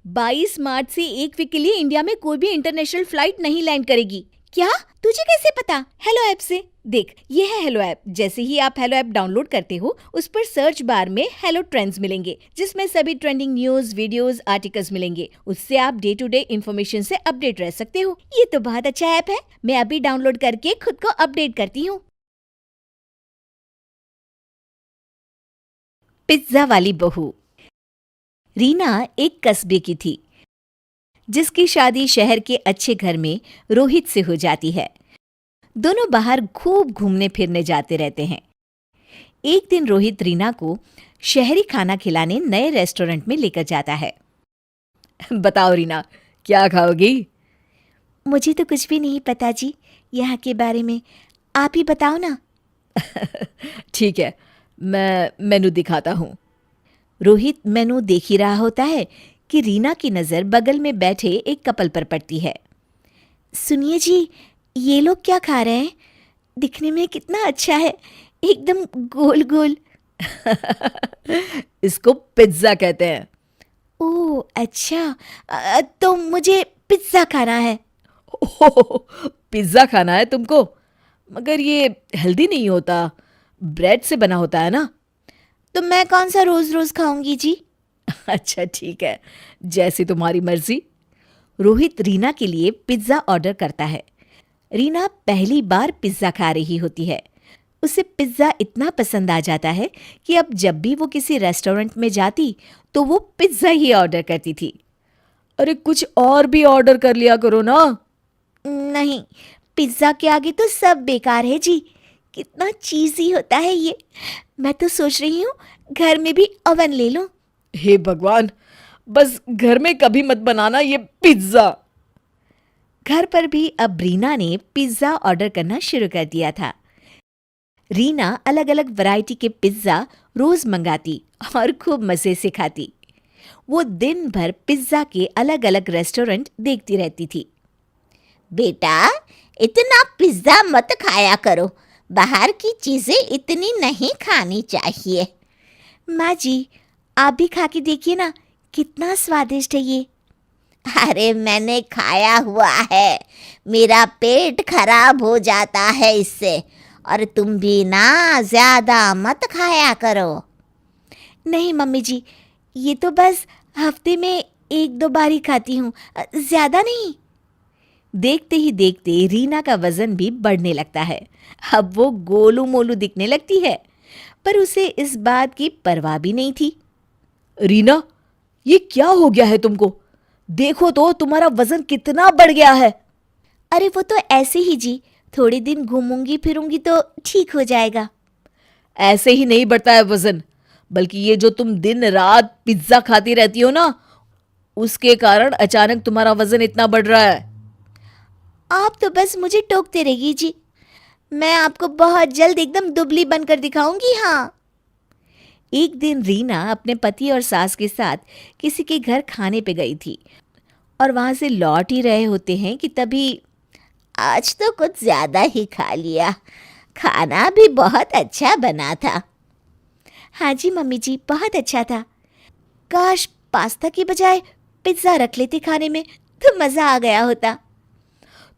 22 मार्च से 1 वीक के लिए इंडिया में कोई भी इंटरनेशनल फ्लाइट नहीं लैंड करेगी। क्या? तुझे कैसे पता? हेलो ऐप से। देख, ये है हेलो ऐप। जैसे ही आप हेलो ऐप डाउनलोड करते हो, उस पर सर्च बार में हेलो ट्रेंड्स मिलेंगे, जिसमें सभी ट्रेंडिंग न्यूज, वीडियोस, आर्टिकल्स मिलेंगे। उससे आप डे टू डे इन्फॉर्मेशन से अपडेट रह सकते हो। ये तो बहुत अच्छा ऐप है। मैं अभी डाउनलोड करके खुद को अपडेट करती हूँ। पिज्जा वाली बहू। रीना एक कस्बे की थी, जिसकी शादी शहर के अच्छे घर में रोहित से हो जाती है। दोनों बाहर खूब घूमने फिरने जाते रहते हैं। एक दिन रोहित रीना को शहरी खाना खिलाने नए रेस्टोरेंट में लेकर जाता है। बताओ रीना, क्या खाओगी? मुझे तो कुछ भी नहीं पता जी, यहाँ के बारे में। आप ही बताओ ना। ठीक है, मैं मेनू दिखाता हूँ। रोहित मेनू देख ही रहा होता है कि रीना की नज़र बगल में बैठे एक कपल पर पड़ती है। सुनिए जी, ये लोग क्या खा रहे हैं? दिखने में कितना अच्छा है, एकदम गोल गोल। इसको पिज्ज़ा कहते हैं। ओह अच्छा, तो मुझे पिज्ज़ा खाना है। ओह, पिज्ज़ा खाना है तुमको? मगर ये हेल्दी नहीं होता, ब्रेड से बना होता है ना। तो मैं कौन सा रोज़ रोज़ खाऊंगी जी? अच्छा ठीक है, जैसी तुम्हारी मर्जी। रोहित रीना के लिए पिज्ज़ा ऑर्डर करता है। रीना पहली बार पिज्ज़ा खा रही होती है। उसे पिज्ज़ा इतना पसंद आ जाता है कि अब जब भी वो किसी रेस्टोरेंट में जाती तो वो पिज्ज़ा ही ऑर्डर करती थी। अरे कुछ और भी ऑर्डर कर लिया करो ना। नहीं, पिज्ज़ा के आगे तो सब बेकार है जी। कितना चीज़ी होता है ये। मैं तो सोच रही हूँ घर में भी ओवन ले लूँ। हे भगवान, बस घर में कभी मत बनाना ये पिज्ज़ा। घर पर भी अब रीना ने पिज्ज़ा ऑर्डर करना शुरू कर दिया था। रीना अलग अलग वैरायटी के पिज्ज़ा रोज़ मंगाती और खूब मज़े से खाती। वो दिन भर पिज्ज़ा के अलग अलग रेस्टोरेंट देखती रहती थी। बेटा, इतना पिज्ज़ा मत खाया करो। बाहर की चीज़ें इतनी नहीं खानी चाहिए। माँ जी, आप भी खा के देखिए ना, कितना स्वादिष्ट है ये। अरे मैंने खाया हुआ है, मेरा पेट खराब हो जाता है इससे। और तुम भी ना ज़्यादा मत खाया करो। नहीं मम्मी जी, ये तो बस हफ्ते में 1-2 बार ही खाती हूँ, ज़्यादा नहीं। देखते ही देखते रीना का वज़न भी बढ़ने लगता है। अब वो गोलू मोलू दिखने लगती है, पर उसे इस बात की परवाह भी नहीं थी। रीना, ये क्या हो गया है तुमको? देखो तो तुम्हारा वज़न कितना बढ़ गया है। अरे वो तो ऐसे ही जी, थोड़े दिन घूमूंगी फिरूंगी तो ठीक हो जाएगा। ऐसे ही नहीं बढ़ता है वज़न, बल्कि ये जो तुम दिन रात पिज्ज़ा खाती रहती हो ना, उसके कारण अचानक तुम्हारा वज़न इतना बढ़ रहा है। आप तो बस मुझे टोकते रहिए जी, मैं आपको बहुत जल्द एकदम दुबली बनकर दिखाऊंगी। हाँ। एक दिन रीना अपने पति और सास के साथ किसी के घर खाने पे गई थी और वहां से लौट ही रहे होते हैं कि तभी आज तो कुछ ज़्यादा ही खा लिया, खाना भी बहुत अच्छा बना था। हाँ जी मम्मी जी, बहुत अच्छा था। काश पास्ता की बजाय पिज्ज़ा रख लेते खाने में, तो मज़ा आ गया होता।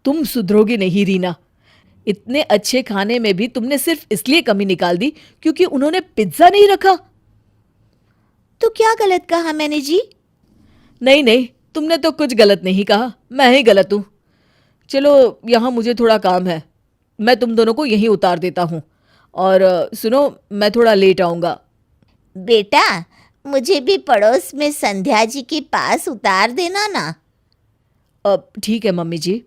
तुम सुधरोगी नहीं रीना। इतने अच्छे खाने में भी तुमने सिर्फ इसलिए कमी निकाल दी क्योंकि उन्होंने पिज्ज़ा नहीं रखा। तो क्या गलत कहा मैंने जी? नहीं नहीं, तुमने तो कुछ गलत नहीं कहा, मैं ही गलत हूँ। चलो, यहाँ मुझे थोड़ा काम है, मैं तुम दोनों को यहीं उतार देता हूँ। और सुनो, मैं थोड़ा लेट आऊँगा। बेटा, मुझे भी पड़ोस में संध्या जी के पास उतार देना ना। अब ठीक है मम्मी जी।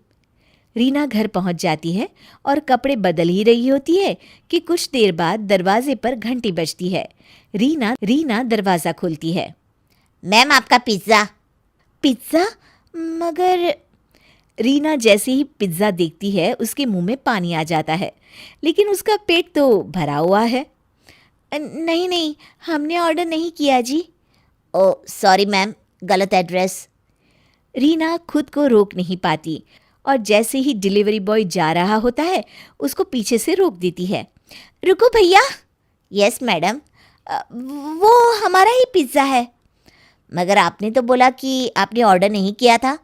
रीना घर पहुंच जाती है और कपड़े बदल ही रही होती है कि कुछ देर बाद दरवाजे पर घंटी बजती है। रीना दरवाज़ा खोलती है। मैम, आपका पिज़्ज़ा। पिज़्ज़ा? मगर रीना जैसे ही पिज़्ज़ा देखती है उसके मुंह में पानी आ जाता है, लेकिन उसका पेट तो भरा हुआ है। नहीं नहीं, हमने ऑर्डर नहीं किया जी। ओ सॉरी मैम, गलत एड्रेस। रीना खुद को रोक नहीं पाती और जैसे ही डिलीवरी बॉय जा रहा होता है उसको पीछे से रोक देती है। रुको भैया। यस मैडम, वो हमारा ही पिज़्ज़ा है। मगर आपने तो बोला कि आपने ऑर्डर नहीं किया था।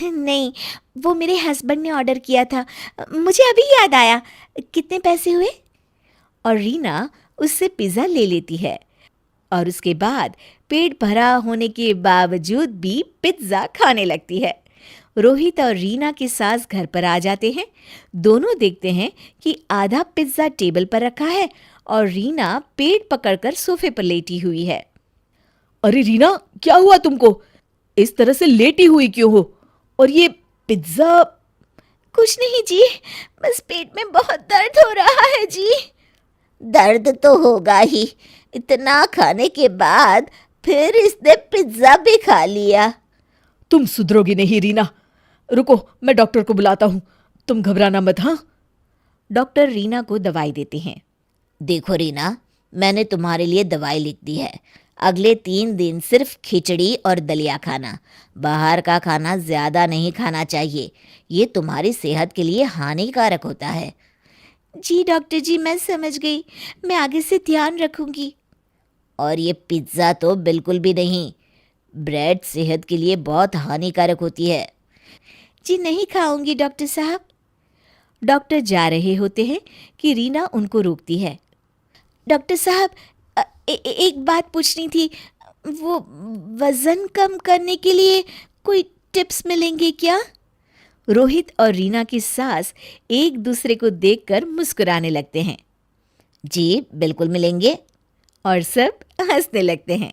नहीं, वो मेरे हस्बैंड ने ऑर्डर किया था। मुझे अभी याद आया। कितने पैसे हुए? और रीना उससे पिज़्ज़ा ले लेती है और उसके बाद पेट भरा होने के बावजूद भी पिज़्ज़ा खाने लगती है। रोहित और रीना की सास घर पर आ जाते हैं। दोनों देखते हैं कि आधा पिज़्ज़ा टेबल पर रखा है और रीना पेट पकड़कर सोफे पर लेटी हुई है। अरे रीना, क्या हुआ तुमको? इस तरह से लेटी हुई क्यों हो? और ये पिज़्ज़ा? कुछ नहीं जी, बस पेट में बहुत दर्द हो रहा है जी। दर्द तो होगा ही, इतना खाने के बाद फिर इसने पिज्ज़ा भी खा लिया। तुम सुधरोगी नहीं रीना। रुको, मैं डॉक्टर को बुलाता हूँ। तुम घबराना मत, हाँ? डॉक्टर रीना को दवाई देते हैं। देखो रीना, मैंने तुम्हारे लिए दवाई लिख दी है। अगले 3 दिन सिर्फ खिचड़ी और दलिया खाना। बाहर का खाना ज़्यादा नहीं खाना चाहिए, ये तुम्हारी सेहत के लिए हानिकारक होता है। जी डॉक्टर जी, मैं समझ गई। मैं आगे से ध्यान रखूंगी। और ये पिज़्ज़ा तो बिल्कुल भी नहीं। ब्रेड सेहत के लिए बहुत हानिकारक होती है। जी नहीं खाऊंगी डॉक्टर साहब। डॉक्टर जा रहे होते हैं कि रीना उनको रोकती है। डॉक्टर साहब, एक बात पूछनी थी। वो वज़न कम करने के लिए कोई टिप्स मिलेंगे क्या? रोहित और रीना की सास एक दूसरे को देखकर मुस्कुराने लगते हैं जी बिल्कुल मिलेंगे। और सब हंसने लगते हैं।